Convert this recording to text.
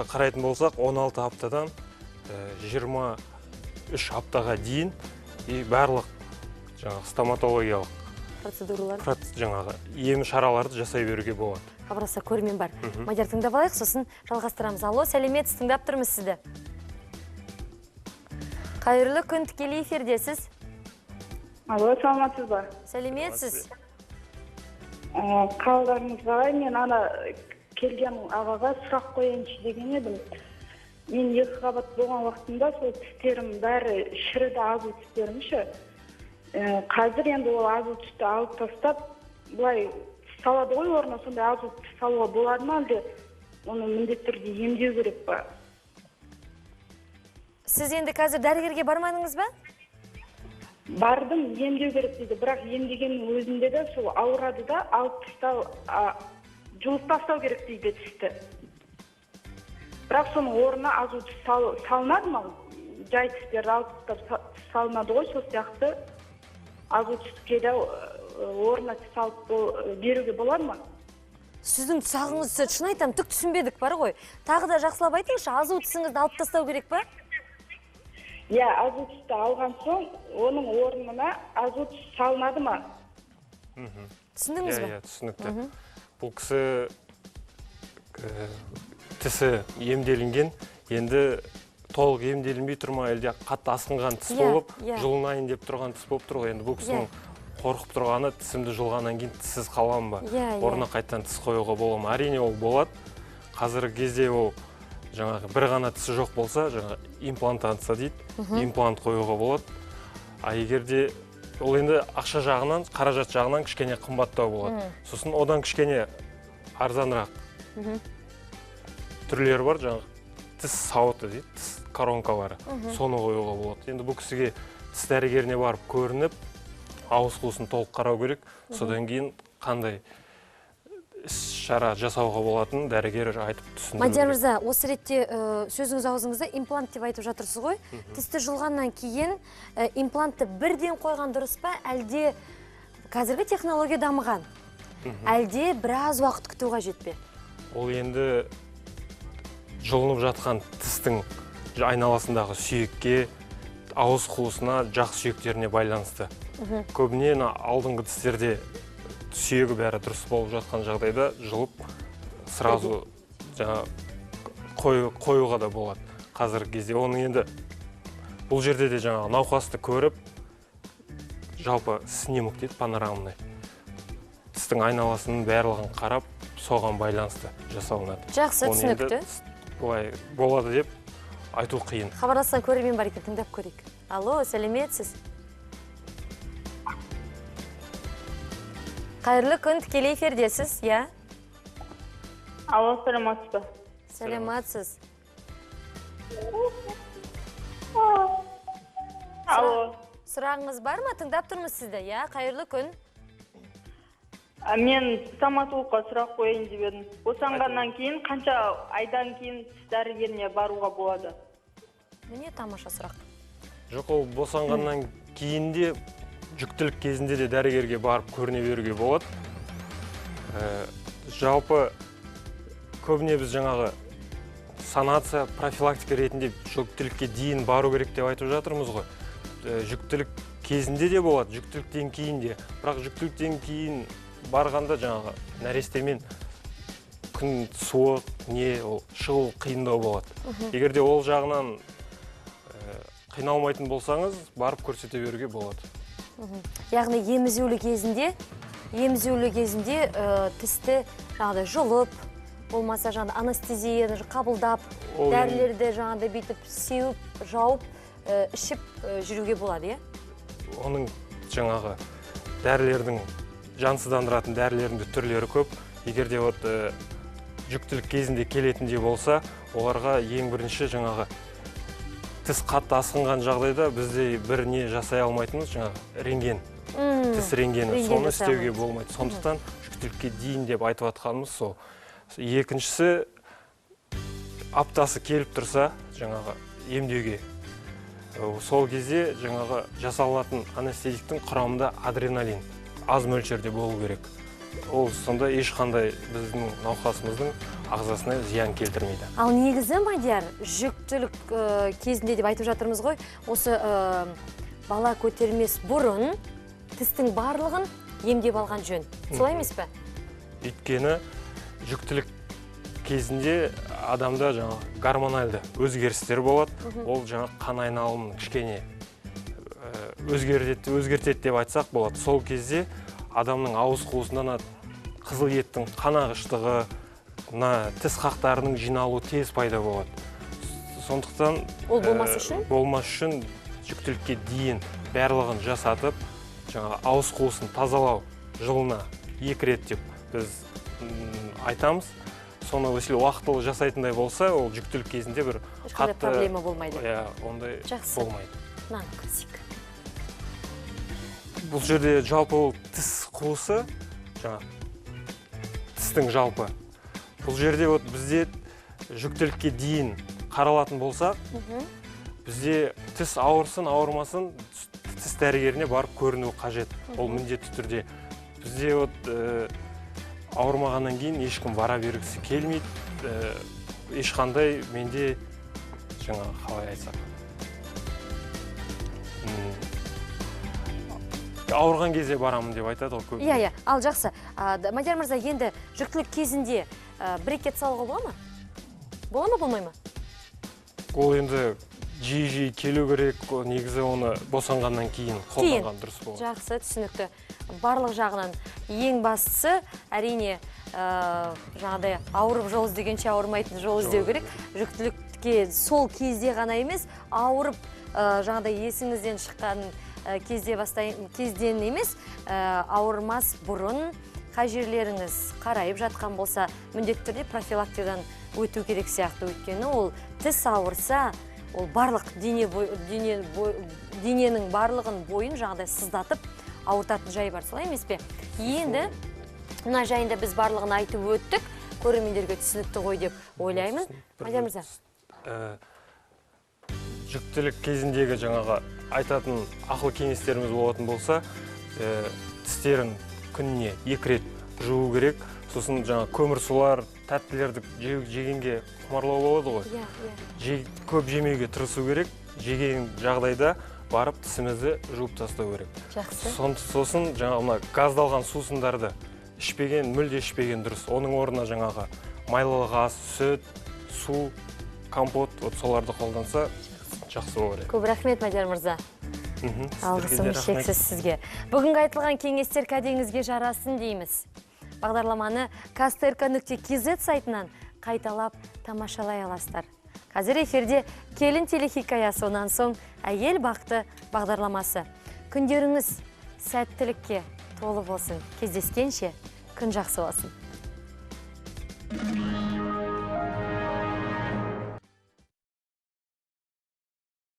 Қарайтын болсақ, 16 аптадан 23 аптаға дейін барлық стоматологиялық процедуралар ем шараларды жасай беруге болады. Хабарса көрмен бар. Мадияр, тыңдап алайық, сосын жалғастырамыз. Алло, сәлеметсіз, тыңдап тұрмыз сізді. Қайырлы күн, тікелей эфирдесіз. Алло, саламатсыз ба? Сәлеметсіз. Қалдарыңыз қалай? Мен ана келген ағаға сұрақ қояйыншы деген едім. Мен 2 қабат болған уақытында сол тістерім бәрі шіріді, азу тістерім ше. Қазір енді ол азу түсті алып тастап, бұлай салады ғой орнына, сондай азу тіс салуға болады ма, әлде оны міндетті түрде емдеу керек па? Сіз енді қазір дәрігерге бармадыңыз ба? Бардым, емдеу керек дейді, бірақ емдегеннің өзінде де сол ауырады да, алып тастау, жұлып тастау керек дейді тісті. Бірақ соның орнына азу тіс салынады ма? Жай тістерді алып тастап салынады ғой, сол сияқты азу тіске де орнына тіс алып беруге болады ма? Сіздің тұсағыңызды шын айтам, түк түсінбедік бар ғой. Тағы да жақсылап айтыңызшы, азу тісіңізді алып тастау керек па? Иә, азу тісті алған соң, оның орнына азу тіс салынады ма? Түсіндіңіз ба? Иә, түсінікті. Бұл кісі тісі емделінген, енді толық емделінбей тұрма, әлде қатты асқынған тіс болып, жұлынайын деп тұрған тіс болып тұр ғой. Енді бұл кісінің қорқып тұрғаны тісімді жұлғаннан кейін тіссіз қалам ба? Орнына қайттан тіс қоюға бола ма? Әрине ол болады. Қазіргі кезде ол жаңағы бір ғана тісі жоқ болса, жаңағы имплантация дейді, имплант қоюға болады. А егерде ол енді ақша жағынан, қаражат жағынан кішкене қымбаттау болады. Сосын одан кішкене арзанырақ түрлері бар, жаңағы тіс сауыты дейді, тіс коронкалары, соны қоюға болады. Енді бұл кісіге тіс дәрігеріне барып көрініп, ауыз қуысын толық қарау керек, содан кейін қандай шара жасауға болатын дәрігер айтып түсіндіру. Мадияр мырза, осы ретте сөзіңіз аузыңызда имплант деп айтып жатырсыз ғой. Тісті жұлғаннан кейін имплантты бірден қойған дұрыс па, әлде қазіргі технология дамыған? Әлде біраз уақыт күту қажет пе? Ол енді жұлынып жатқан тістің айналасындағы сүйекке, ауыз қуысына, жақ сүйектеріне байланысты. Көбіне алдыңғы тістерде сүйегі бәрі дұрыс болып жатқан жағдайда жұлып сразу қоюға да болады қазіргі кезде. Оның енді бұл жерде де жаңағы науқасты көріп, жалпы снимок дейді, панорамный. Тістің айналасының барлығын қарап, соған байланысты жасалынады. Жақсы, түсінікті. Бұлай болады деп айту қиын. Хабарласқан көрермен бар екен, тыңдап көрейік. Алло, сәлеметсіз. Қайырлы күн, тікелей эфирдесіз, иә? Алло, саламатсыз ба? Сәлематсыз. Алло. Сұрағыңыз бар ма? Тыңдап тұрмыз сізді, иә? Қайырлы күн. Мен стоматологқа сұрақ қояйын деп едім. Босанғаннан кейін қанша айдан кейін тіс дәрігеріне баруға болады? Міне тамаша сұрақ. Жоқ, ол босанғаннан кейін де жүктілік кезінде де дәрігерге барып көріне беруге болады. Жалпы көбіне біз жаңағы санация, профилактика ретінде жүктілікке дейін бару керек деп айтып жатырмыз ғой. Жүктілік кезінде де болады, жүктіліктен кейін де. Бірақ жүктіліктен кейін барғанда жаңағы нәрестемен күн суық, шығу қиындау болады. Егерде ол жағынан қиналмайтын болсаңыз, барып көрсете беруге болады. Яғни емізулі кезінде тісті жаңағыдай жұлып, болмаса жаңағыдай анестезия қабылдап, дәрілерді жаңағыдай бүйтіп сеуіп, жауып, ішіп жүруге болады, е? Оның жаңағы дәрілердің, жансыздандыратын дәрілердің түрлері көп. Егерде жүктілік кезінде келетіндей болса, оларға ең бірінші жаңағы тіс қатты асқынған жағдайда бізде бір не жасай алмайтынымыз жаңағы рентген, тіс рентгені, соны істеуге болмайды. Сондықтан жүктілікке дейін деп айтып атқанымыз сол. Екіншісі, аптасы келіп тұрса жаңағы емдеуге, сол кезде жаңағы жасалатын анестезиктің құрамында адреналин аз мөлшерде болу керек. Ол сонда ешқандай біздің науқасымыздың ағзасына зиян келтірмейді. Ал негізі Мадияр, жүктілік кезінде деп айтып жатырмыз ғой, осы бала көтермес бұрын тістің барлығын емдеп алған жөн. Солай емес пе? Өйткені жүктілік кезінде адамда гормональды өзгерістер болады. Ол қан айналымын кішкене өзгертеді деп айтсақ болады. Сол кезде адамның ауыз қуысында қызыл еттің қанағыштығы, тіс қақтарының жиналуы тез пайда болады. Сондықтан ол болмас үшін жүктілікке дейін барлығын жасатып, ауыз қуысын тазалау жылына 2 рет деп біз айтамыз. Соны уақытылы жасайтындай болса, ол жүктілік кезінде бір қатты проблема болмайды. Ондай болмайды. Мынаны көрсек. Бұл жерде жалпы тіс қуысы, тістің жалпы. Бұл жерде бізде жүктілікке дейін қаралатын болсақ, бізде тіс ауырсын, ауырмасын, тіс дәрігеріне барып көріну қажет. Ол міндетті түрде. Бізде ауырмағаннан кейін ешкім бара бергісі келмейді. Ешқандай менде қалай айтсақ. Ауырған кезде барамын деп айтады ол көп. Иә, ал жақсы. Мадияр мырза, енді жүктілік кезінде брекет салуға бола ма? Бола ма, болмай ма? Ол енді жиі келу керек, негізі оны босанғаннан кейін қолданған дұрыс болады. Жақсы, түсінікті. Барлық жағынан ең бастысы, әрине, жаңағыдай ауырып жол іздегенше ауырмайтын жол іздеу керек. Жүктілікке сол кезде ғана емес, ауырып жаңағыдай есіңізден шыққан кезден емес, ауырмас бұрын қай жерлеріңіз қарайып жатқан болса, міндетті түрде профилактикадан өту керек сияқты. Өйткені ол тіс ауырса, ол барлық дененің барлығын бойын жаңағыдай сыздатып ауыртатын жай бар, солай емес пе? Енді мына жайында біз барлығын айтып өттік, көрермендерге түсінікті ғой деп ойлаймын. Мадияр мырза. Жүктілік кезіндегі айтатын ақыл кеңестеріміз болатын болса, тістерін күніне 2 рет жуу керек. Сосын көмір сулар, тәттілерді жегенге құмарлау болады ғой. Көп жемеуге тырысу керек. Жеген жағдайда барып тісімізді жуып тастау керек. Жақсы. Сосын газдалған сусындарды мүлде ішпеген дұрыс. Оның орнына майлылық ас, сүт, су, компот, соларды қолданса жақсы olur. Көп рахмет, Мадияр мырза. Алғысым шексіз сізге. Бүгінгі айтылған кеңестер кәдеңізге жарасын дейміз. Бағдарламаны kasterka.kz сайтынан қайталап тамашалай аласыздар. Қазір эфирде келін телехикаясы, онан соң әйел бақыты бағдарламасы. Күндеріңіз сәттілікке толы болсын. Кездескенше күн жақсы болсын.